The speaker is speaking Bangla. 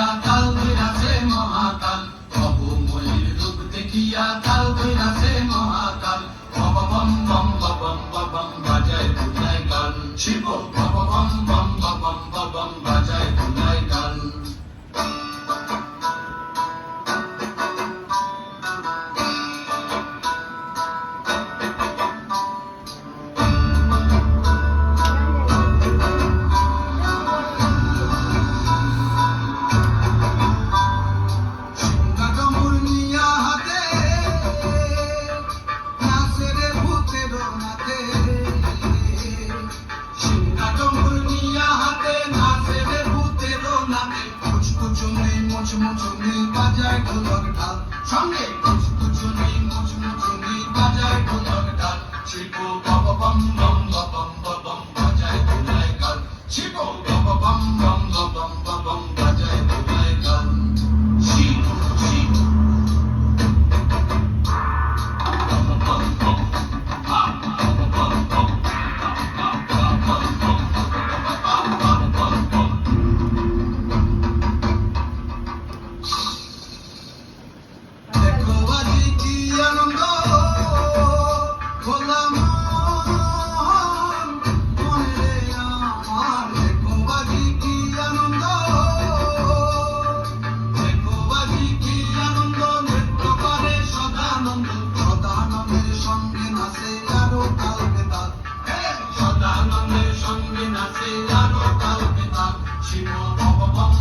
দেখিয়া তাল ধইরাছে মহাকাল, প্রভু মলির রূপ দেখিয়া তাল ধইরাছে মহাকাল। বম বম বম বম বম বাজায় বুঝায় গান, শিব বম বম বম বম বম বাজায় বুঝায় গান। মুচমুচুনি বাজায় ঢোলক ঢাল, সঙ্গে মুচমুচুনি মুচমুচুনি বাজায় ঢোলক ঢাল। শিব বম বম বম বম বম বাজায় বুঝায় গান, শিব বম বম বম বম বম বাজায় বুঝায় গান। শিব শিব বম বম বম সদানন্দের সঙ্গে নাচে আরো তাল বেতাল, শিব বম বম